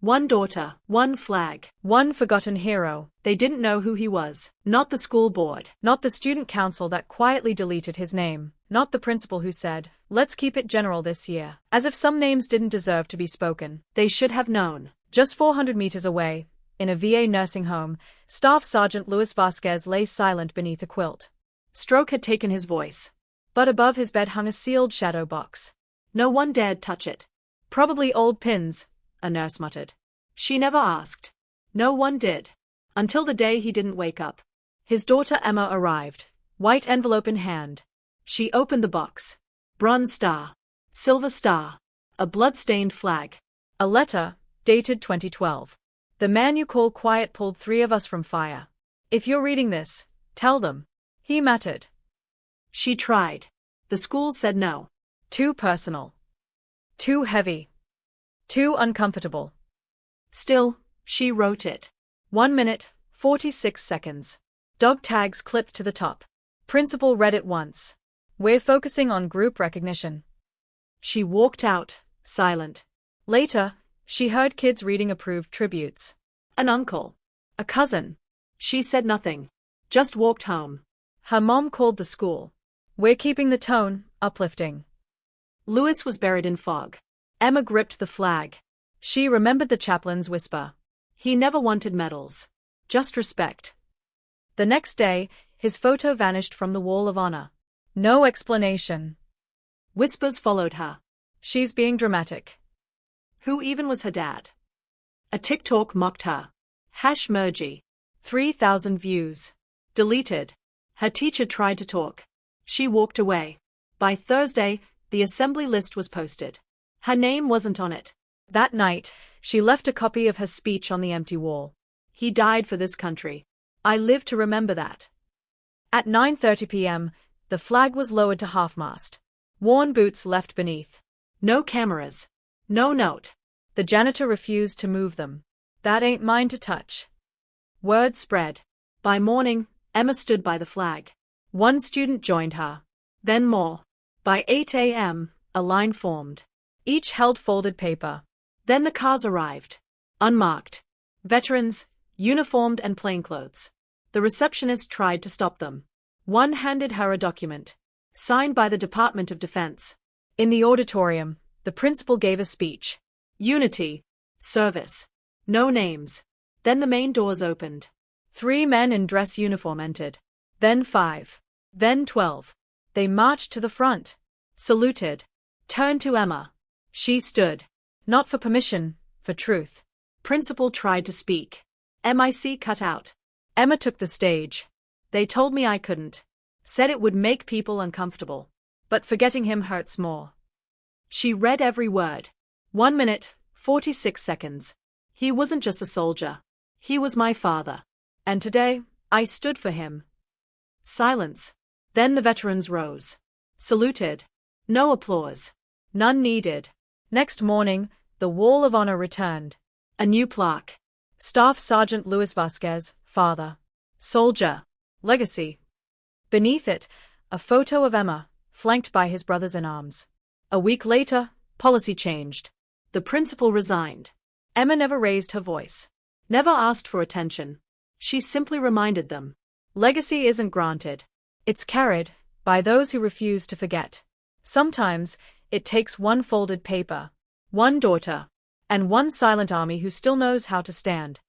One daughter, one flag, one forgotten hero. They didn't know who he was. Not the school board, not the student council that quietly deleted his name, not the principal who said, "Let's keep it general this year," as if some names didn't deserve to be spoken. They should have known. Just 400 meters away, in a VA nursing home, Staff Sergeant Luis Vasquez lay silent beneath a quilt. Stroke had taken his voice. But above his bed hung a sealed shadow box. No one dared touch it. "Probably old pins," a nurse muttered. She never asked. No one did. Until the day he didn't wake up. His daughter Emma arrived, white envelope in hand. She opened the box. Bronze star. Silver star. A blood-stained flag. A letter, dated 2012. "The man you call quiet pulled 3 of us from fire. If you're reading this, tell them." He mattered. She tried. The school said no. Too personal. Too heavy. Too uncomfortable. Still, she wrote it. 1 minute, 46 seconds. Dog tags clipped to the top. Principal read it once. "We're focusing on group recognition." She walked out, silent. Later, she heard kids reading approved tributes. An uncle. A cousin. She said nothing. Just walked home. Her mom called the school. "We're keeping the tone uplifting." Louis was buried in fog. Emma gripped the flag. She remembered the chaplain's whisper. He never wanted medals. Just respect. The next day, his photo vanished from the wall of honor. No explanation. Whispers followed her. "She's being dramatic." Who even was her dad? A TikTok mocked her. #Mergy. 3,000 views. Deleted. Her teacher tried to talk. She walked away. By Thursday, the assembly list was posted. Her name wasn't on it. That night, she left a copy of her speech on the empty wall. "He died for this country. I live to remember that." At 9:30 p.m., the flag was lowered to half-mast. Worn boots left beneath. No cameras. No note. The janitor refused to move them. "That ain't mine to touch." Word spread. By morning, Emma stood by the flag. One student joined her. Then more. By 8 a.m., a line formed. Each held folded paper. Then the cars arrived. Unmarked. Veterans, uniformed and plainclothes. The receptionist tried to stop them. One handed her a document. Signed by the Department of Defense. In the auditorium, the principal gave a speech. Unity. Service. No names. Then the main doors opened. 3 men in dress uniform entered. Then 5. Then 12. They marched to the front. Saluted. Turned to Emma. She stood. Not for permission, for truth. Principal tried to speak. MIC cut out. Emma took the stage. "They told me I couldn't. Said it would make people uncomfortable. But forgetting him hurts more." She read every word. 1 minute, 46 seconds. "He wasn't just a soldier. He was my father. And today, I stood for him." Silence. Then the veterans rose. Saluted. No applause. None needed. Next morning, the Wall of Honor returned. A new plaque. Staff Sergeant Luis Vasquez, father. Soldier. Legacy. Beneath it, a photo of Emma, flanked by his brothers in arms. A week later, policy changed. The principal resigned. Emma never raised her voice. Never asked for attention. She simply reminded them. Legacy isn't granted. It's carried, by those who refuse to forget. Sometimes, it takes one folded paper, one daughter, and one silent army who still knows how to stand.